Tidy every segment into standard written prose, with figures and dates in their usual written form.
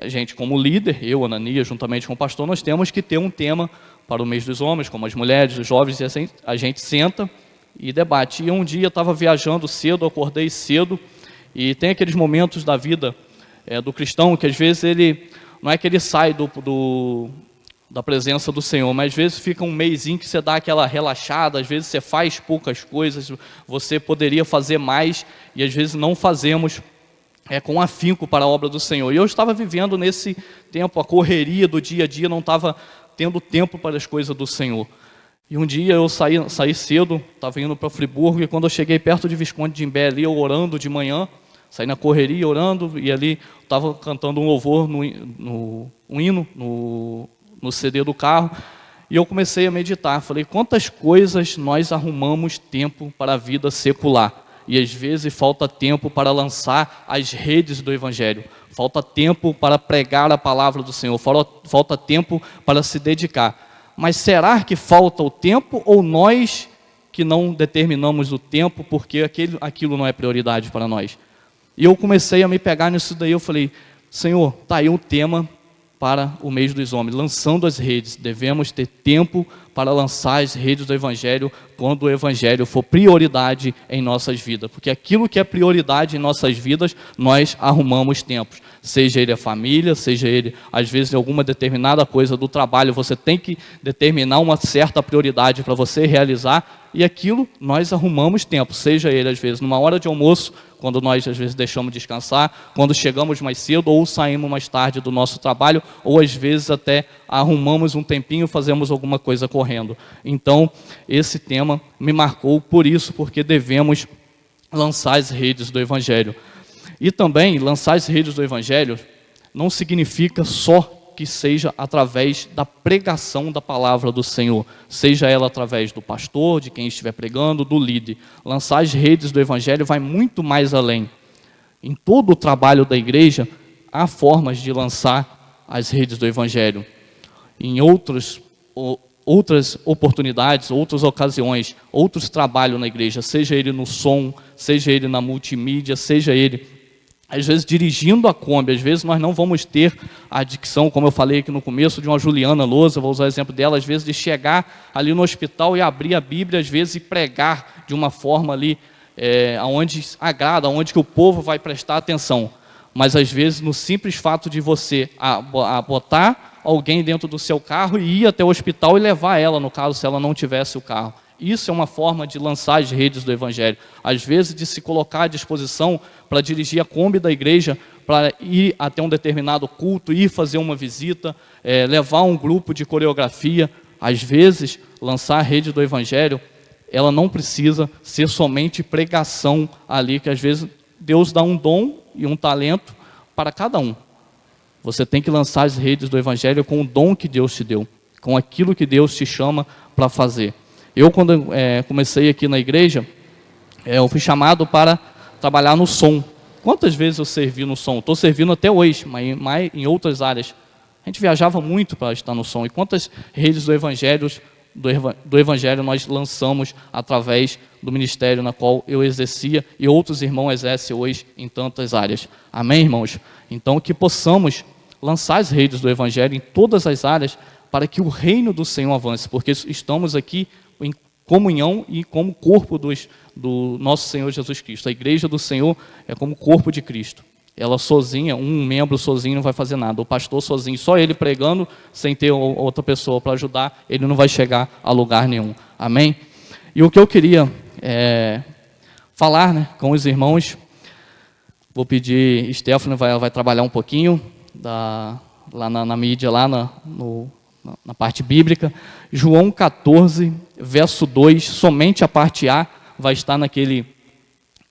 a gente, como líder, eu, Ananias, juntamente com o pastor, nós temos que ter um tema para o mês dos homens, como as mulheres, os jovens, e assim a gente senta e debate. E um dia eu estava viajando cedo, acordei cedo, e tem aqueles momentos da vida do cristão que às vezes ele, não é que ele sai da presença do Senhor, mas às vezes fica um mesinho que você dá aquela relaxada, às vezes você faz poucas coisas, você poderia fazer mais, e às vezes não fazemos com afinco para a obra do Senhor. E eu estava vivendo nesse tempo, a correria do dia a dia, não estava tendo tempo para as coisas do Senhor. E um dia eu saí cedo, estava indo para Friburgo, e quando eu cheguei perto de Visconde de Imbé, ali eu orando de manhã, saí na correria orando, e ali estava cantando um louvor, um hino, no CD do carro, e eu comecei a meditar. Falei, quantas coisas nós arrumamos tempo para a vida secular, e às vezes falta tempo para lançar as redes do Evangelho, falta tempo para pregar a palavra do Senhor, falta tempo para se dedicar. Mas será que falta o tempo, ou nós que não determinamos o tempo porque aquilo não é prioridade para nós? E eu comecei a me pegar nisso daí. Eu falei, Senhor, está aí o tema para o mês dos homens, lançando as redes. Devemos ter tempo para lançar as redes do Evangelho quando o Evangelho for prioridade em nossas vidas. Porque aquilo que é prioridade em nossas vidas, nós arrumamos tempos. Seja ele a família, seja ele, às vezes, alguma determinada coisa do trabalho, você tem que determinar uma certa prioridade para você realizar, e aquilo nós arrumamos tempo. Seja ele, às vezes, numa hora de almoço, quando nós, às vezes, deixamos descansar, quando chegamos mais cedo ou saímos mais tarde do nosso trabalho, ou, às vezes, até arrumamos um tempinho, fazemos alguma coisa correndo. Então, esse tema me marcou por isso, porque devemos lançar as redes do Evangelho. E também, lançar as redes do Evangelho não significa só que seja através da pregação da palavra do Senhor, seja ela através do pastor, de quem estiver pregando, do líder. Lançar as redes do Evangelho vai muito mais além. Em todo o trabalho da igreja, há formas de lançar as redes do Evangelho. Em outras oportunidades, outras ocasiões, outros trabalhos na igreja, seja ele no som, seja ele na multimídia, seja ele às vezes dirigindo a Kombi. Às vezes nós não vamos ter a dicção, como eu falei aqui no começo, de uma Juliana Lousa, vou usar o exemplo dela, às vezes de chegar ali no hospital e abrir a Bíblia, às vezes e pregar de uma forma ali, onde agrada, onde que o povo vai prestar atenção. Mas às vezes no simples fato de você botar alguém dentro do seu carro e ir até o hospital e levar ela, no caso, se ela não tivesse o carro. Isso é uma forma de lançar as redes do Evangelho. Às vezes de se colocar à disposição para dirigir a Kombi da igreja, para ir até um determinado culto, ir fazer uma visita, levar um grupo de coreografia. Às vezes, lançar a rede do Evangelho, ela não precisa ser somente pregação ali, que às vezes Deus dá um dom e um talento para cada um. Você tem que lançar as redes do Evangelho com o dom que Deus te deu, com aquilo que Deus te chama para fazer. Eu, quando comecei aqui na igreja, eu fui chamado para trabalhar no som. Quantas vezes eu servi no som? Estou servindo até hoje, mas em outras áreas. A gente viajava muito para estar no som. E quantas redes do Evangelho nós lançamos através do ministério na qual eu exercia e outros irmãos exercem hoje em tantas áreas. Amém, irmãos? Então, que possamos lançar as redes do Evangelho em todas as áreas para que o reino do Senhor avance, porque estamos aqui em comunhão e como corpo do nosso Senhor Jesus Cristo. A igreja do Senhor é como corpo de Cristo. Ela sozinha, um membro sozinho não vai fazer nada. O pastor sozinho, só ele pregando, sem ter outra pessoa para ajudar, ele não vai chegar a lugar nenhum. Amém? E o que eu queria falar, com os irmãos, vou pedir, Stephanie vai trabalhar um pouquinho lá na mídia, lá na parte bíblica. João 14, verso 2, somente a parte A vai estar naquele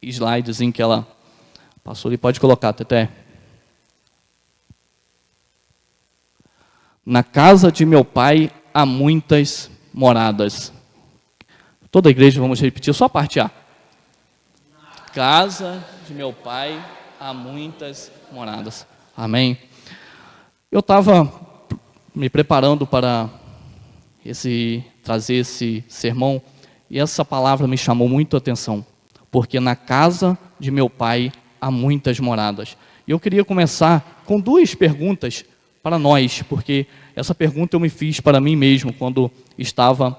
slidezinho que ela passou ali. Pode colocar, Teté. Na casa de meu pai há muitas moradas. Toda a igreja, vamos repetir, só a parte A. Casa de meu pai há muitas moradas. Amém? Eu estava me preparando para trazer esse sermão, e essa palavra me chamou muito a atenção, porque na casa de meu pai há muitas moradas. E eu queria começar com duas perguntas para nós, porque essa pergunta eu me fiz para mim mesmo quando estava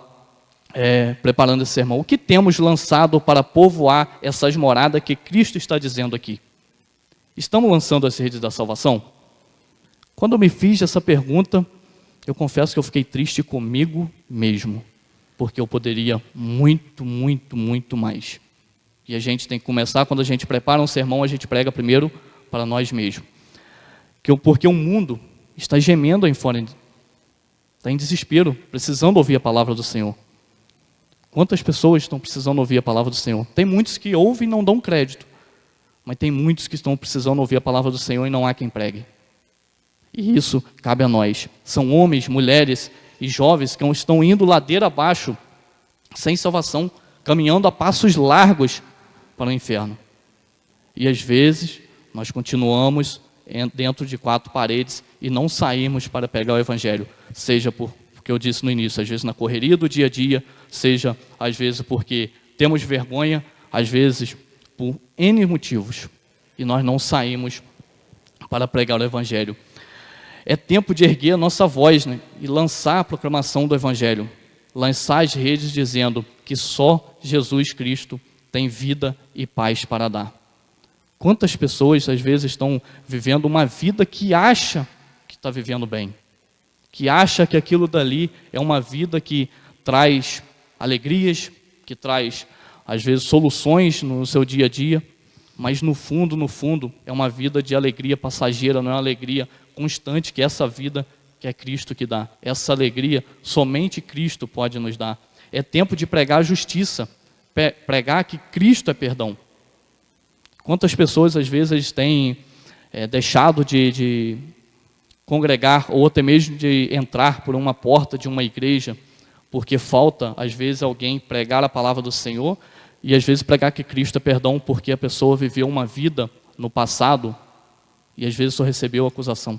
preparando esse sermão. O que temos lançado para povoar essas moradas que Cristo está dizendo aqui? Estamos lançando as redes da salvação? Quando eu me fiz essa pergunta, eu confesso que eu fiquei triste comigo mesmo, porque eu poderia muito, muito, muito mais. E a gente tem que começar, quando a gente prepara um sermão, a gente prega primeiro para nós mesmos. Porque o mundo está gemendo aí fora, está em desespero, precisando ouvir a palavra do Senhor. Quantas pessoas estão precisando ouvir a palavra do Senhor? Tem muitos que ouvem e não dão crédito, mas tem muitos que estão precisando ouvir a palavra do Senhor e não há quem pregue. E isso cabe a nós. São homens, mulheres e jovens que estão indo ladeira abaixo, sem salvação, caminhando a passos largos para o inferno. E às vezes nós continuamos dentro de quatro paredes e não saímos para pegar o evangelho, seja porque eu disse no início, às vezes na correria do dia a dia, seja às vezes porque temos vergonha, às vezes por N motivos, e nós não saímos para pregar o evangelho. É tempo de erguer a nossa voz, né, e lançar a proclamação do evangelho, lançar as redes dizendo que só Jesus Cristo tem vida e paz para dar. Quantas pessoas às vezes estão vivendo uma vida que acha que está vivendo bem, que acha que aquilo dali é uma vida que traz alegrias, que traz às vezes soluções no seu dia a dia, mas no fundo é uma vida de alegria passageira, não é uma alegria constante, que é essa vida que é Cristo que dá. Essa alegria somente Cristo pode nos dar. É tempo de pregar a justiça, pregar que Cristo é perdão. Quantas pessoas às vezes têm deixado de congregar ou até mesmo de entrar por uma porta de uma igreja, porque falta às vezes alguém pregar a palavra do Senhor e às vezes pregar que Cristo é perdão, porque a pessoa viveu uma vida no passado e às vezes só recebeu acusação.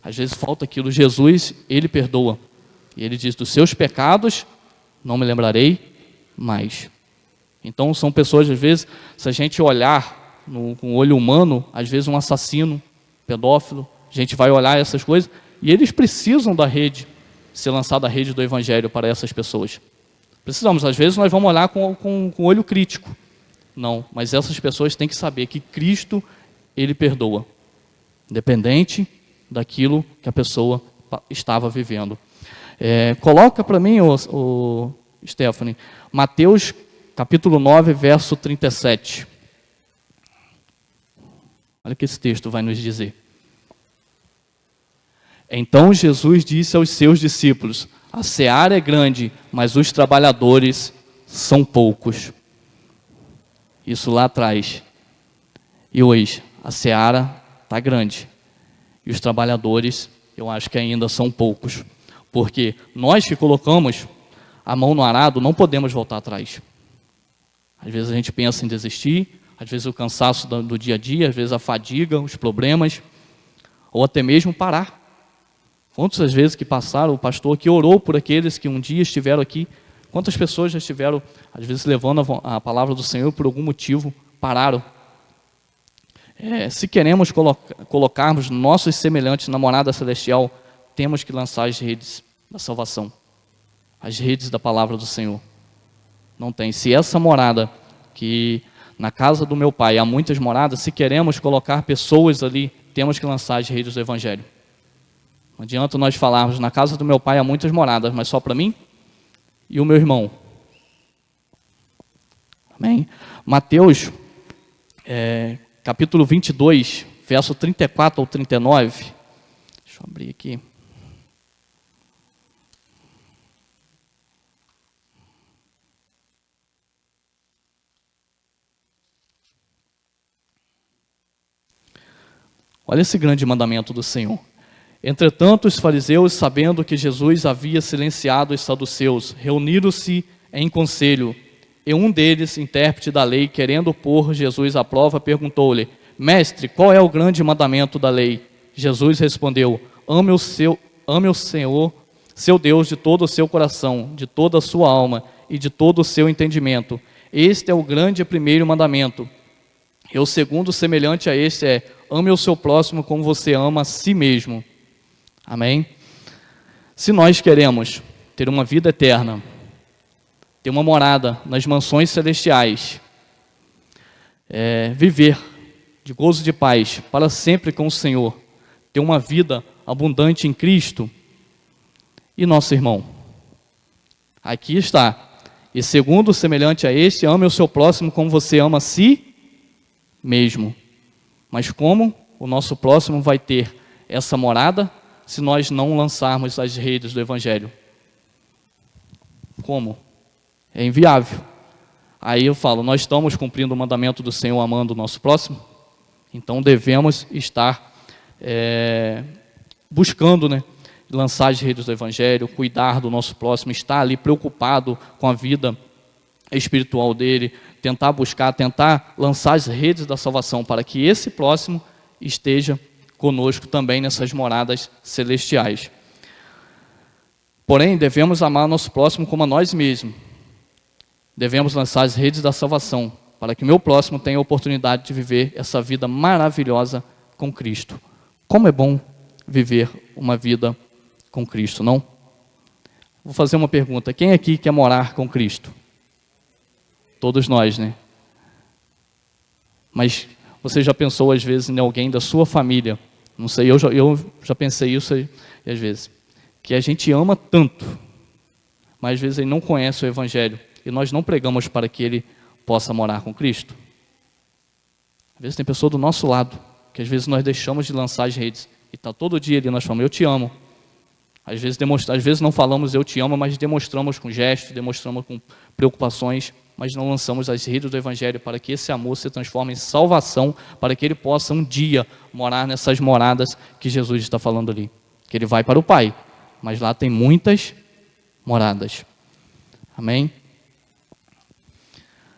Às vezes falta aquilo. Jesus, Ele perdoa. E Ele diz, dos seus pecados não me lembrarei mais. Então são pessoas, às vezes, se a gente olhar com o olho humano, às vezes um assassino, pedófilo, a gente vai olhar essas coisas, e eles precisam da rede, ser lançada a rede do evangelho para essas pessoas. Precisamos, às vezes nós vamos olhar com olho crítico. Não, mas essas pessoas têm que saber que Cristo, Ele perdoa, independente daquilo que a pessoa estava vivendo. Coloca para mim, o Stephanie, Mateus capítulo 9, verso 37. Olha o que esse texto vai nos dizer. Então Jesus disse aos seus discípulos, a seara é grande, mas os trabalhadores são poucos. Isso lá atrás. E hoje, a seara está grande. E os trabalhadores, eu acho que ainda são poucos. Porque nós que colocamos a mão no arado, não podemos voltar atrás. Às vezes a gente pensa em desistir, às vezes o cansaço do dia a dia, às vezes a fadiga, os problemas, ou até mesmo parar. Quantas vezes que passaram, o pastor que orou por aqueles que um dia estiveram aqui, quantas pessoas já estiveram, às vezes, levando a palavra do Senhor por algum motivo, pararam. Se queremos colocarmos nossos semelhantes na morada celestial, temos que lançar as redes da salvação, as redes da palavra do Senhor. Não tem. Se essa morada, que na casa do meu pai há muitas moradas, se queremos colocar pessoas ali, temos que lançar as redes do evangelho. Não adianta nós falarmos, na casa do meu pai há muitas moradas, mas só para mim e o meu irmão. Amém? Mateus, capítulo 22, verso 34 ao 39. Deixa eu abrir aqui. Olha esse grande mandamento do Senhor. Entretanto, os fariseus, sabendo que Jesus havia silenciado os saduceus, reuniram-se em conselho. E um deles, intérprete da lei, querendo pôr Jesus à prova, perguntou-lhe, Mestre, qual é o grande mandamento da lei? Jesus respondeu, ame o Senhor, seu Deus, de todo o seu coração, de toda a sua alma e de todo o seu entendimento. Este é o grande e primeiro mandamento. E o segundo, semelhante a este, é: ame o seu próximo como você ama a si mesmo. Amém? Se nós queremos ter uma vida eterna, ter uma morada nas mansões celestiais, viver de gozo e de paz para sempre com o Senhor, ter uma vida abundante em Cristo, e nosso irmão? Aqui está. E segundo, semelhante a este, ame o seu próximo como você ama a si mesmo. Mas como o nosso próximo vai ter essa morada se nós não lançarmos as redes do Evangelho? Como? É inviável. Aí eu falo, nós estamos cumprindo o mandamento do Senhor amando o nosso próximo? Então devemos estar buscando, lançar as redes do Evangelho, cuidar do nosso próximo, estar ali preocupado com a vida espiritual dele, tentar buscar, tentar lançar as redes da salvação para que esse próximo esteja conosco também nessas moradas celestiais. Porém, devemos amar nosso próximo como a nós mesmos. Devemos lançar as redes da salvação para que o meu próximo tenha a oportunidade de viver essa vida maravilhosa com Cristo. Como é bom viver uma vida com Cristo, não? Vou fazer uma pergunta. Quem aqui quer morar com Cristo? Todos nós, né? Mas você já pensou às vezes em alguém da sua família? Não sei, eu já pensei isso aí, às vezes. Que a gente ama tanto, mas às vezes ele não conhece o Evangelho. E nós não pregamos para que ele possa morar com Cristo. Às vezes tem pessoa do nosso lado, que às vezes nós deixamos de lançar as redes. E está todo dia ali, nós falamos, eu te amo. Às vezes não falamos eu te amo, mas demonstramos com gestos, demonstramos com preocupações, mas não lançamos as redes do Evangelho para que esse amor se transforme em salvação, para que ele possa um dia morar nessas moradas que Jesus está falando ali. Que ele vai para o Pai, mas lá tem muitas moradas. Amém?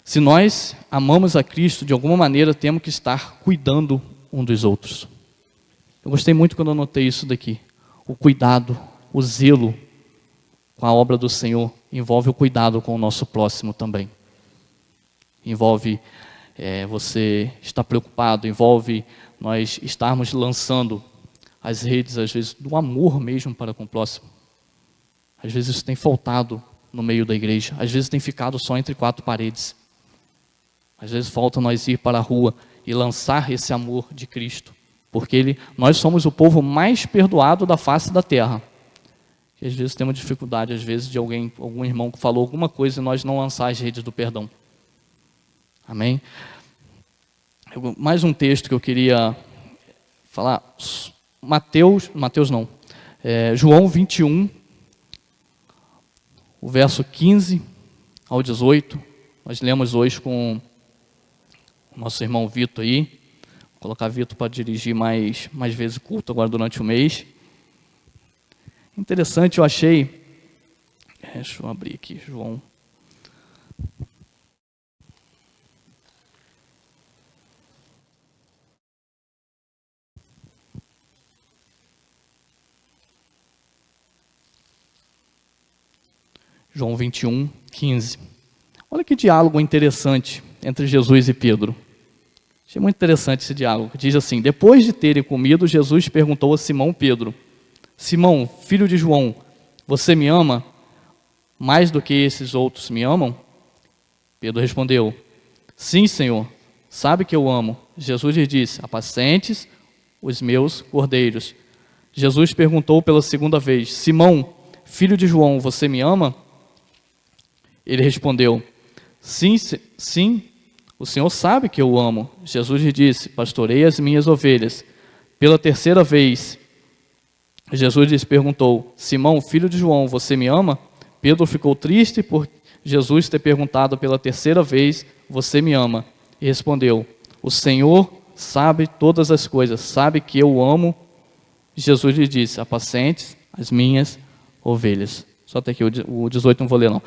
Se nós amamos a Cristo, de alguma maneira temos que estar cuidando um dos outros. Eu gostei muito quando eu notei isso daqui. O cuidado, o zelo com a obra do Senhor envolve o cuidado com o nosso próximo também. Envolve você estar preocupado, envolve nós estarmos lançando as redes, às vezes, do amor mesmo para com o próximo. Às vezes isso tem faltado no meio da igreja, às vezes tem ficado só entre quatro paredes. Às vezes falta nós ir para a rua e lançar esse amor de Cristo, porque nós somos o povo mais perdoado da face da terra. E às vezes temos dificuldade, às vezes, de algum irmão que falou alguma coisa e nós não lançar as redes do perdão. Amém? Mais um texto que eu queria falar, João 21, o verso 15 ao 18, nós lemos hoje com o nosso irmão Vitor aí. Vou colocar Vitor para dirigir mais vezes o culto agora durante o mês. Interessante, eu achei. Deixa eu abrir aqui, João. João 21, 15. Olha que diálogo interessante entre Jesus e Pedro. Achei muito interessante esse diálogo. Diz assim: depois de terem comido, Jesus perguntou a Simão Pedro: Simão, filho de João, você me ama mais do que esses outros me amam? Pedro respondeu: sim, Senhor, sabe que eu amo. Jesus lhe disse: apacentes os meus cordeiros. Jesus perguntou pela segunda vez: Simão, filho de João, você me ama? Ele respondeu: sim, o Senhor sabe que eu amo. Jesus lhe disse: pastorei as minhas ovelhas. Pela terceira vez, Jesus lhe perguntou: Simão, filho de João, você me ama? Pedro ficou triste por Jesus ter perguntado pela terceira vez: você me ama? E respondeu: o Senhor sabe todas as coisas, sabe que eu amo. Jesus lhe disse: apacentes as minhas ovelhas. Só até aqui, o 18 não vou ler não.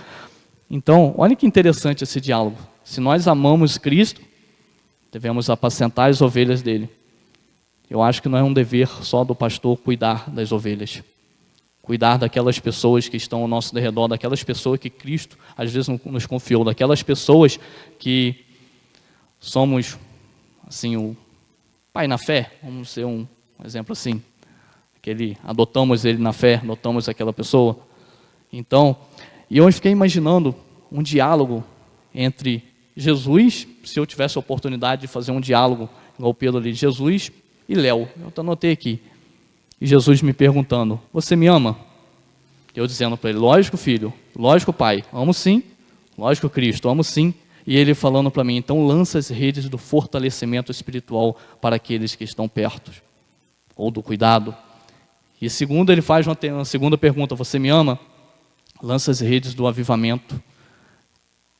Então, olha que interessante esse diálogo. Se nós amamos Cristo, devemos apacentar as ovelhas dele. Eu acho que não é um dever só do pastor cuidar das ovelhas. Cuidar daquelas pessoas que estão ao nosso redor, daquelas pessoas que Cristo às vezes nos confiou, daquelas pessoas que somos, assim, o pai na fé, vamos ser um exemplo assim, adotamos ele na fé, adotamos aquela pessoa. Então, e eu fiquei imaginando um diálogo entre Jesus, se eu tivesse a oportunidade de fazer um diálogo, igual o Pedro ali, Jesus e Léo, eu anotei aqui, e Jesus me perguntando, você me ama? Eu dizendo para ele, lógico filho, lógico pai, amo sim, lógico Cristo, amo sim, e ele falando para mim, então lança as redes do fortalecimento espiritual para aqueles que estão perto, ou do cuidado. E segundo, ele faz uma segunda pergunta, você me ama? Lança as redes do avivamento.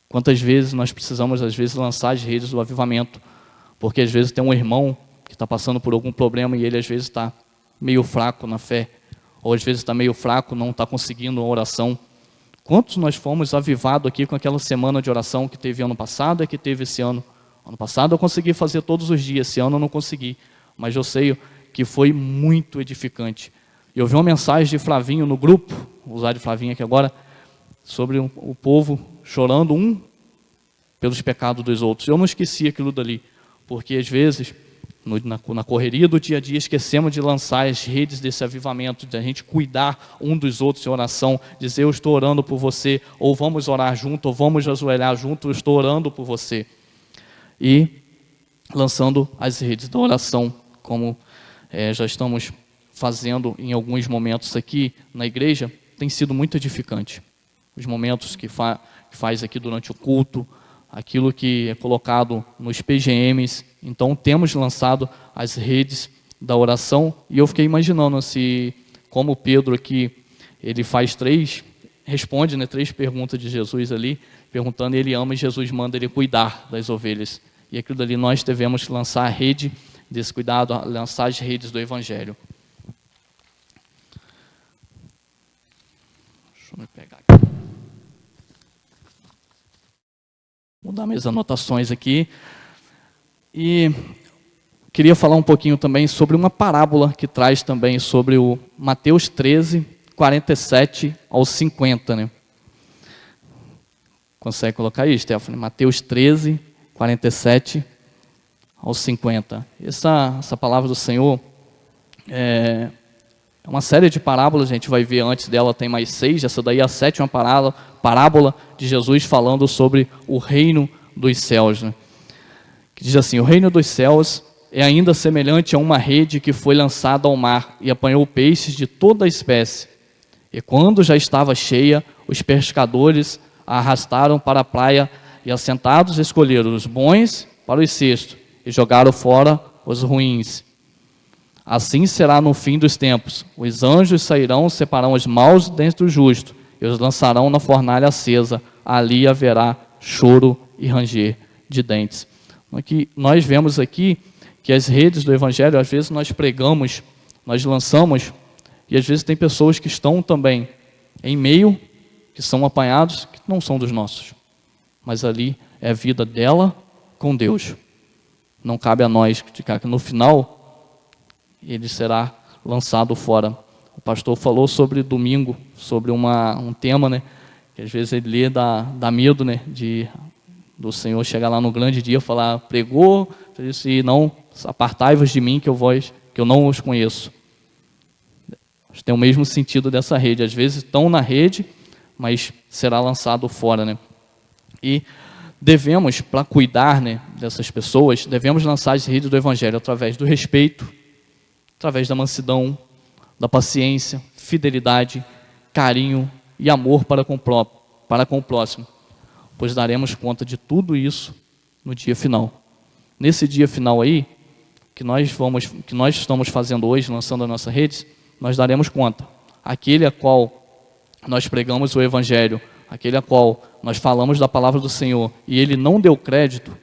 Quantas vezes nós precisamos, às vezes, lançar as redes do avivamento? Porque, às vezes, tem um irmão que está passando por algum problema e ele, às vezes, está meio fraco na fé. Ou, às vezes, está meio fraco, não está conseguindo uma oração. Quantos nós fomos avivados aqui com aquela semana de oração que teve ano passado e que teve esse ano? Ano passado eu consegui fazer todos os dias, esse ano eu não consegui. Mas eu sei que foi muito edificante. Eu vi uma mensagem de Flavinho no grupo, vou usar de Flavinho aqui agora, sobre o povo chorando um pelos pecados dos outros. Eu não esqueci aquilo dali, porque às vezes, na correria do dia a dia, esquecemos de lançar as redes desse avivamento, de a gente cuidar um dos outros em oração, dizer eu estou orando por você, ou vamos orar junto, ou vamos ajoelhar junto, eu estou orando por você. E lançando as redes da oração, como já estamos fazendo em alguns momentos aqui na igreja, tem sido muito edificante. Os momentos que faz aqui durante o culto, aquilo que é colocado nos PGMs. Então, temos lançado as redes da oração. E eu fiquei imaginando se, como Pedro aqui, ele responde 3 perguntas de Jesus ali, perguntando, ele ama e Jesus manda ele cuidar das ovelhas. E aquilo dali nós devemos lançar a rede desse cuidado, lançar as redes do Evangelho. Deixa eu me pegar aqui. Vou dar minhas anotações aqui. E queria falar um pouquinho também sobre uma parábola que traz também sobre o Mateus 13, 47 ao 50. Né? Consegue colocar aí, Stephanie? Mateus 13, 47 ao 50. Essa palavra do Senhor é uma série de parábolas, a gente vai ver antes dela, tem mais 6, essa daí é a 7ª parábola de Jesus falando sobre o reino dos céus. Né? Que diz assim, o reino dos céus é ainda semelhante a uma rede que foi lançada ao mar e apanhou peixes de toda a espécie. E quando já estava cheia, os pescadores a arrastaram para a praia e assentados escolheram os bons para os cestos e jogaram fora os ruins. Assim será no fim dos tempos. Os anjos sairão, separarão os maus dentre os justos e os lançarão na fornalha acesa. Ali haverá choro e ranger de dentes. Aqui, nós vemos aqui que as redes do Evangelho, às vezes nós pregamos, nós lançamos, e às vezes tem pessoas que estão também em meio, que são apanhados, que não são dos nossos. Mas ali é a vida dela com Deus. Não cabe a nós criticar que no final ele será lançado fora. O pastor falou sobre domingo, sobre um tema, né? Que às vezes ele lê, dá medo, né? Do Senhor chegar lá no grande dia e falar, pregou, e não, apartai-vos de mim que eu não os conheço. Tem o mesmo sentido dessa rede. Às vezes estão na rede, mas será lançado fora, né? E devemos, para cuidar, né, dessas pessoas, devemos lançar as redes do Evangelho através do respeito, através da mansidão, da paciência, fidelidade, carinho e amor para com o próximo, pois daremos conta de tudo isso no dia final. Nesse dia final aí, que nós estamos fazendo hoje, lançando as nossas redes, nós daremos conta. Aquele a qual nós pregamos o Evangelho, aquele a qual nós falamos da palavra do Senhor, e ele não deu crédito,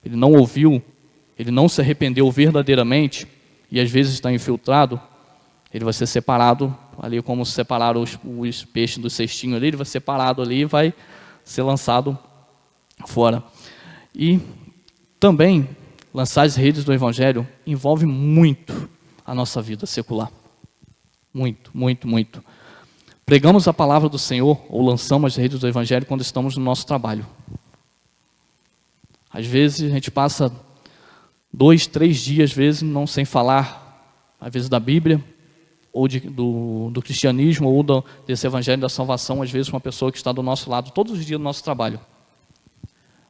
ele não ouviu, ele não se arrependeu verdadeiramente, e às vezes está infiltrado, ele vai ser separado, ali como separaram os peixes do cestinho ali, ele vai ser separado ali e vai ser lançado fora. E também, lançar as redes do Evangelho envolve muito a nossa vida secular. Muito, muito, muito. Pregamos a palavra do Senhor, ou lançamos as redes do Evangelho quando estamos no nosso trabalho. Às vezes a gente passa 2, 3 dias, às vezes, não sem falar, às vezes, da Bíblia, ou do cristianismo, ou desse evangelho da salvação, às vezes, com uma pessoa que está do nosso lado, todos os dias do nosso trabalho.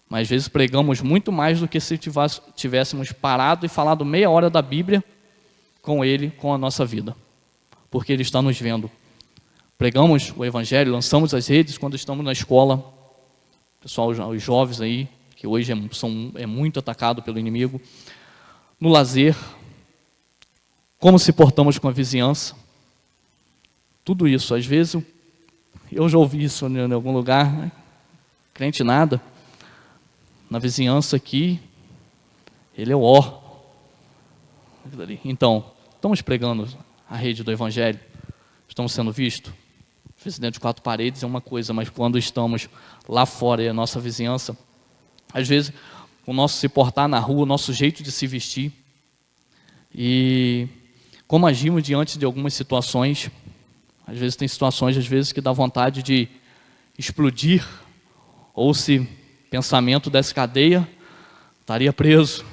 Mas, às vezes, pregamos muito mais do que se tivéssemos parado e falado meia hora da Bíblia com Ele, com a nossa vida. Porque Ele está nos vendo. Pregamos o evangelho, lançamos as redes quando estamos na escola. Pessoal, os jovens aí, que hoje é muito atacado pelo inimigo. No lazer, como se portamos com a vizinhança. Tudo isso, às vezes, eu já ouvi isso em algum lugar, né? Crente nada. Na vizinhança aqui, ele é o ó. Então, estamos pregando a rede do evangelho? Estamos sendo vistos? Às vezes dentro de 4 paredes é uma coisa, mas quando estamos lá fora e a nossa vizinhança, às vezes o nosso se portar na rua, o nosso jeito de se vestir e como agimos diante de algumas situações. Às vezes tem situações, às vezes, que dá vontade de explodir, ou se pensamento dessa cadeia, estaria preso.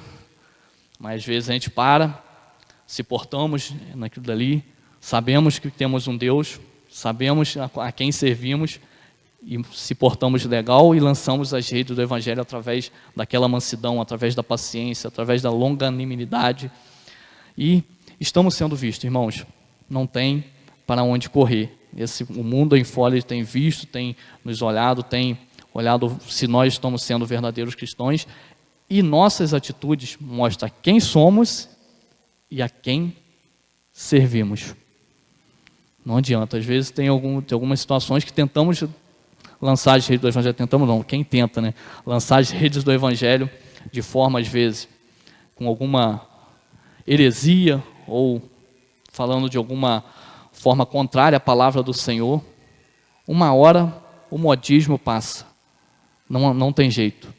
Mas às vezes a gente para, se portamos naquilo dali, sabemos que temos um Deus, sabemos a quem servimos e se portamos legal e lançamos as redes do evangelho através daquela mansidão, através da paciência, através da longanimidade e estamos sendo vistos, irmãos. Não tem para onde correr. O mundo aí fora tem visto, tem nos olhado, tem olhado se nós estamos sendo verdadeiros cristãos e nossas atitudes mostram quem somos e a quem servimos. Não adianta, às vezes tem algumas situações que tentamos lançar as redes do evangelho, quem tenta, né? Lançar as redes do evangelho de forma, às vezes, com alguma heresia ou falando de alguma forma contrária à palavra do Senhor. Uma hora o modismo passa, não tem jeito.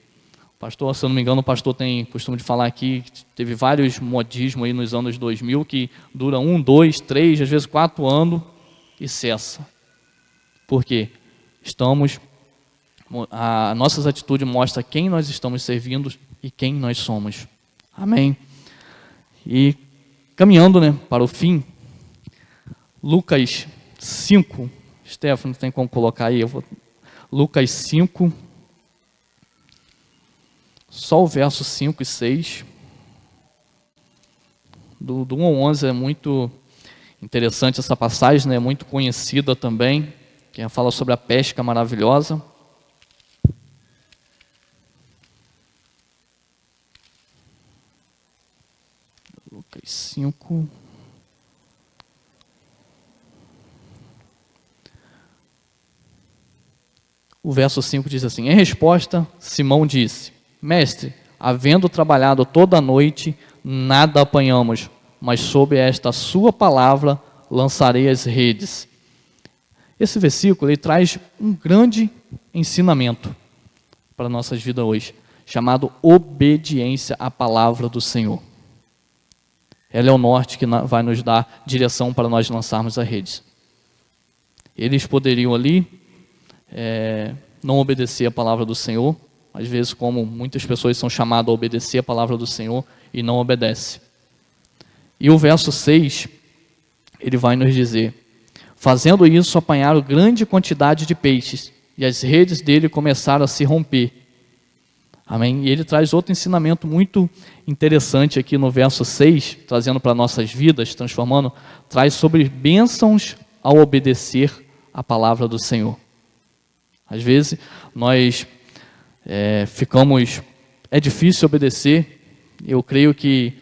Pastor, se eu não me engano, o pastor tem costume de falar aqui, teve vários modismos aí nos anos 2000 que dura 1, 2, 3, às vezes 4 anos e cessa. Por quê? Nossas atitudes mostram quem nós estamos servindo e quem nós somos. Amém. E caminhando, né, para o fim, Lucas 5, Stefano, tem como colocar aí? Lucas 5, só o verso 5 e 6, do 1 ao 11 é muito interessante essa passagem, né? É muito conhecida também, que fala sobre a pesca maravilhosa. Lucas 5. O verso 5 diz assim: em resposta, Simão disse: Mestre, havendo trabalhado toda a noite, nada apanhamos, mas sob esta sua palavra lançarei as redes. Esse versículo ele traz um grande ensinamento para a nossa vida hoje, chamado obediência à palavra do Senhor. Ela é o norte que vai nos dar direção para nós lançarmos as redes. Eles poderiam ali não obedecer a palavra do Senhor, às vezes como muitas pessoas são chamadas a obedecer a palavra do Senhor e não obedecem. E o verso 6, ele vai nos dizer: fazendo isso, apanharam grande quantidade de peixes, e as redes dele começaram a se romper. Amém? E ele traz outro ensinamento muito interessante aqui no verso 6, trazendo para nossas vidas, transformando, traz sobre bênçãos ao obedecer a palavra do Senhor. Às vezes, nós é difícil obedecer. Eu creio que,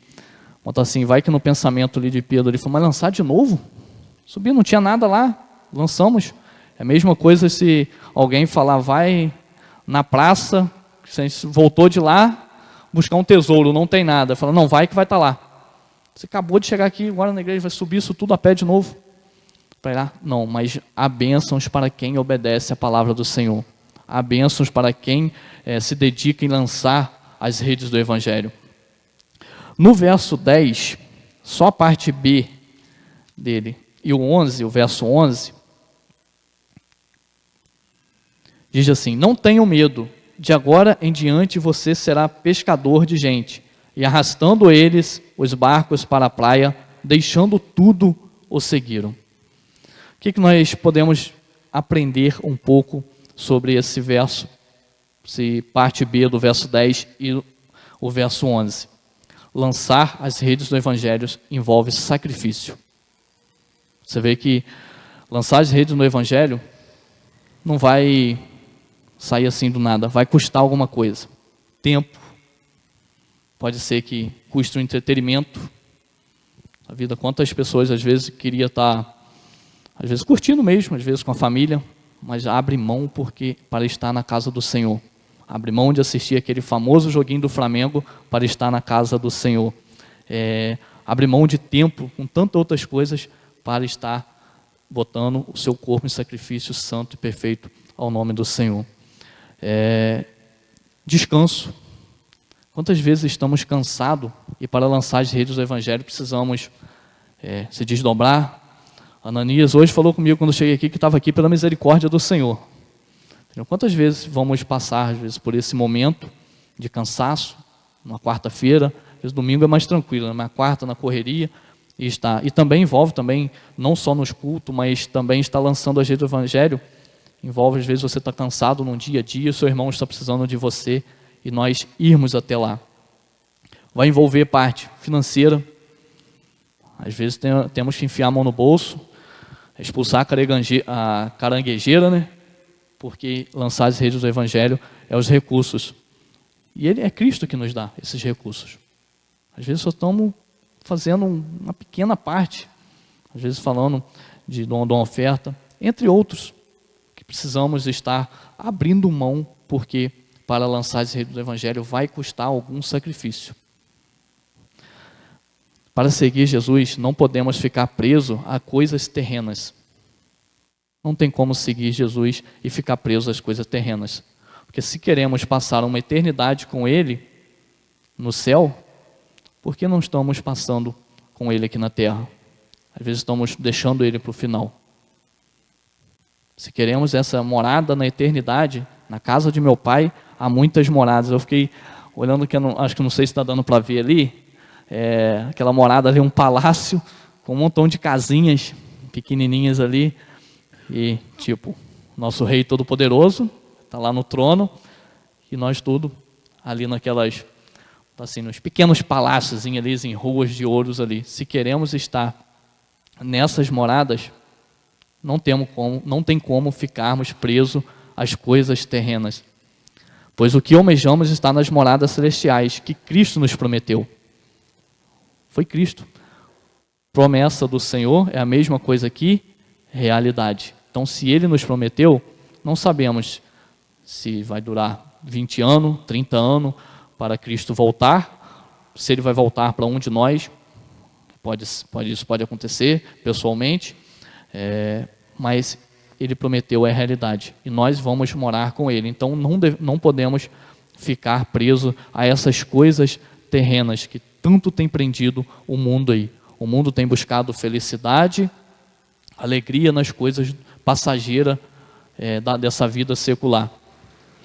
assim, vai que no pensamento ali de Pedro, ele falou, mas lançar de novo? Subir, não tinha nada lá, lançamos. É a mesma coisa se alguém falar, vai na praça, você voltou de lá, buscar um tesouro, não tem nada. Fala, não, vai que vai estar lá. Você acabou de chegar aqui, agora na igreja, vai subir isso tudo a pé de novo. Para ir lá? Não, mas há bênçãos para quem obedece a palavra do Senhor. Há bênçãos para quem se dedica em lançar as redes do Evangelho. No verso 10, só a parte B dele, e o verso 11, diz assim: não tenham medo, de agora em diante você será pescador de gente. e arrastando eles os barcos para a praia, deixando tudo, o seguiram. O que nós podemos aprender um pouco sobre esse verso? Parte B do verso 10 e o verso 11. Lançar as redes do Evangelho envolve sacrifício. Você vê que lançar as redes no Evangelho não vai sair assim do nada, vai custar alguma coisa. Tempo, pode ser que custe um entretenimento. A vida, quantas pessoas às vezes queria estar, às vezes curtindo mesmo, às vezes com a família, mas abre mão para estar na casa do Senhor. Abre mão de assistir aquele famoso joguinho do Flamengo para estar na casa do Senhor. Abre mão de tempo, com tantas outras coisas, para estar botando o seu corpo em sacrifício santo e perfeito ao nome do Senhor. Descanso. Quantas vezes estamos cansados e para lançar as redes do Evangelho precisamos se desdobrar? Ananias hoje falou comigo quando cheguei aqui que estava aqui pela misericórdia do Senhor. Quantas vezes vamos passar às vezes, por esse momento de cansaço, numa quarta-feira, às vezes domingo é mais tranquilo, na quarta, na correria, e também envolve, não só nos cultos, mas também está lançando as redes do Evangelho, envolve às vezes você está cansado num dia a dia, seu irmão está precisando de você, e nós irmos até lá. Vai envolver parte financeira, às vezes temos que enfiar a mão no bolso, expulsar a caranguejeira, né? Porque lançar as redes do Evangelho é os recursos. E é Cristo que nos dá esses recursos. Às vezes só estamos fazendo uma pequena parte, às vezes falando de uma oferta, entre outros, que precisamos estar abrindo mão, porque para lançar as redes do Evangelho vai custar algum sacrifício. Para seguir Jesus, não podemos ficar presos a coisas terrenas. Não tem como seguir Jesus e ficar preso às coisas terrenas. Porque se queremos passar uma eternidade com Ele no céu, por que não estamos passando com Ele aqui na terra? Às vezes estamos deixando Ele para o final. Se queremos essa morada na eternidade, na casa de meu Pai, há muitas moradas. Eu fiquei olhando, acho que não sei se está dando para ver ali, aquela morada ali, um palácio, com um montão de casinhas pequenininhas ali. E nosso Rei Todo-Poderoso está lá no trono e nós tudo ali naquelas, assim, nos pequenos palácios ali, em ruas de ouros ali. Se queremos estar nessas moradas, não tem como ficarmos presos às coisas terrenas. Pois o que almejamos está nas moradas celestiais que Cristo nos prometeu. Foi Cristo. Promessa do Senhor é a mesma coisa aqui, realidade. Então, se Ele nos prometeu, não sabemos se vai durar 20 anos, 30 anos, para Cristo voltar, se Ele vai voltar para um de nós, isso pode acontecer pessoalmente, mas Ele prometeu, é a realidade, e nós vamos morar com Ele. Então, não podemos ficar presos a essas coisas terrenas que tanto tem prendido o mundo aí. O mundo tem buscado felicidade, alegria nas coisas passageiras dessa vida secular.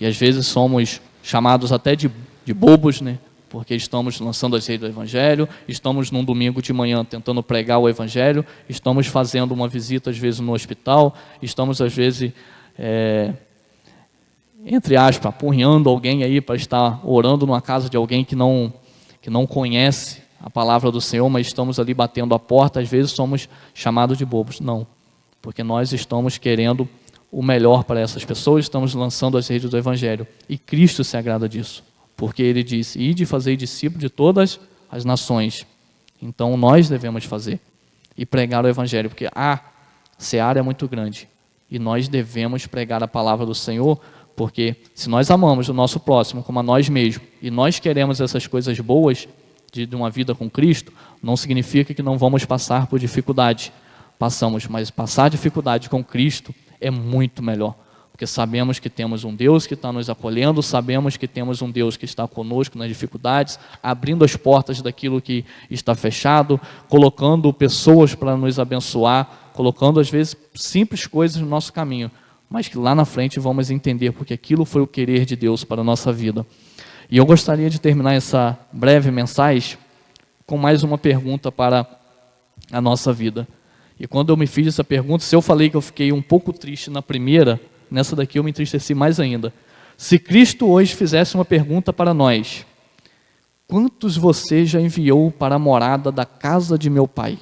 E às vezes somos chamados até de bobos, né? Porque estamos lançando as redes do Evangelho, estamos num domingo de manhã tentando pregar o Evangelho, estamos fazendo uma visita às vezes no hospital, estamos às vezes, entre aspas, apurrinhando alguém aí para estar orando numa casa de alguém que não conhece a palavra do Senhor, mas estamos ali batendo a porta, às vezes somos chamados de bobos. Não, porque nós estamos querendo o melhor para essas pessoas, estamos lançando as redes do Evangelho, e Cristo se agrada disso, porque Ele disse, ide fazer discípulos de todas as nações. Então nós devemos fazer, e pregar o Evangelho, porque a seara é muito grande, e nós devemos pregar a palavra do Senhor, porque se nós amamos o nosso próximo como a nós mesmos, e nós queremos essas coisas boas, de uma vida com Cristo, não significa que não vamos passar por dificuldade. Passamos, mas passar dificuldade com Cristo é muito melhor, porque sabemos que temos um Deus que está nos acolhendo, sabemos que temos um Deus que está conosco nas dificuldades, abrindo as portas daquilo que está fechado, colocando pessoas para nos abençoar, colocando às vezes simples coisas no nosso caminho, mas que lá na frente vamos entender, porque aquilo foi o querer de Deus para a nossa vida. E eu gostaria de terminar essa breve mensagem com mais uma pergunta para a nossa vida. E quando eu me fiz essa pergunta, se eu falei que eu fiquei um pouco triste na primeira, nessa daqui eu me entristeci mais ainda. Se Cristo hoje fizesse uma pergunta para nós: quantos você já enviou para a morada da casa de meu Pai?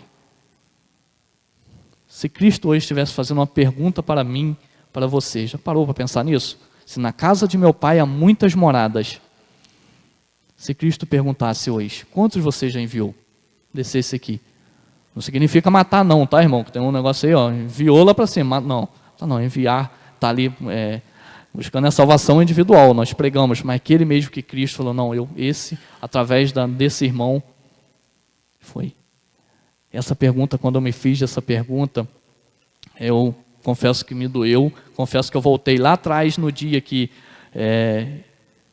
Se Cristo hoje estivesse fazendo uma pergunta para mim, para você, já parou para pensar nisso? Se na casa de meu Pai há muitas moradas, se Cristo perguntasse hoje: quantos você já enviou? Descesse aqui. Não significa matar não, tá, irmão? Que tem um negócio aí, ó, enviou lá para cima. Não, enviar, está ali buscando a salvação individual, nós pregamos, mas aquele mesmo que Cristo falou, não, através desse irmão, foi. Essa pergunta, quando eu me fiz essa pergunta, eu confesso que me doeu, confesso que eu voltei lá atrás no dia que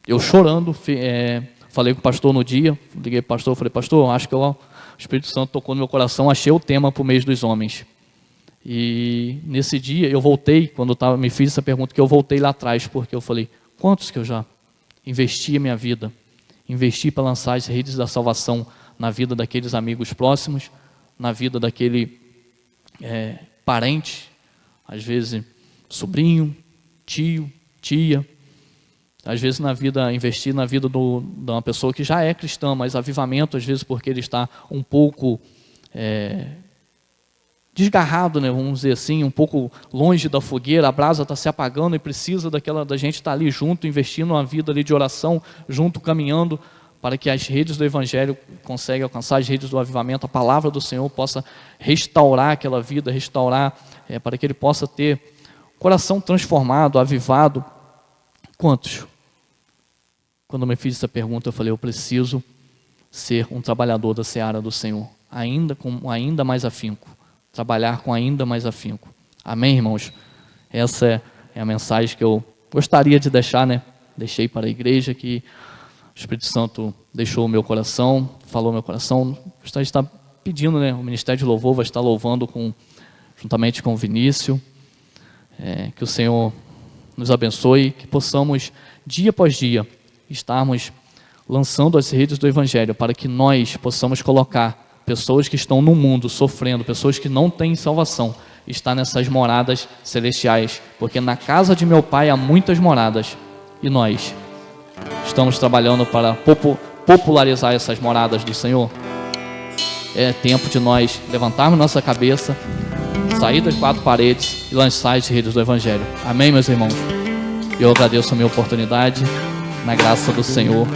eu chorando, falei com o pastor no dia, liguei para o pastor, falei, pastor, acho que o Espírito Santo tocou no meu coração, achei o tema para o mês dos homens. E nesse dia eu voltei, quando me fiz essa pergunta, que eu voltei lá atrás, porque eu falei, quantos que eu já investi a minha vida, investi para lançar as redes da salvação na vida daqueles amigos próximos, na vida daquele parente, às vezes sobrinho, tio, tia, às vezes investir na vida de uma pessoa que já é cristã, mas avivamento, às vezes porque ele está um pouco desgarrado, né, vamos dizer assim, um pouco longe da fogueira, a brasa está se apagando e precisa da gente estar ali junto, investindo uma vida ali de oração, junto, caminhando, para que as redes do Evangelho consigam alcançar as redes do avivamento, a palavra do Senhor possa restaurar aquela vida, para que ele possa ter coração transformado, avivado. Quantos? Quando eu me fiz essa pergunta, eu falei, eu preciso ser um trabalhador da seara do Senhor, ainda mais afinco, trabalhar com ainda mais afinco. Amém, irmãos? Essa é a mensagem que eu gostaria de deixar, né? Deixei para a igreja, que o Espírito Santo deixou o meu coração, falou meu coração. Gostaria de estar pedindo, né? O Ministério de Louvor vai estar louvando juntamente com o Vinícius, que o Senhor nos abençoe, que possamos, dia após dia, estarmos lançando as redes do Evangelho, para que nós possamos colocar pessoas que estão no mundo sofrendo, pessoas que não têm salvação, estar nessas moradas celestiais, porque na casa de meu Pai há muitas moradas, e nós estamos trabalhando para popularizar essas moradas do Senhor. É tempo de nós levantarmos nossa cabeça, sair das quatro paredes e lançar as redes do Evangelho. Amém, meus irmãos? Eu agradeço a minha oportunidade, na graça do Senhor.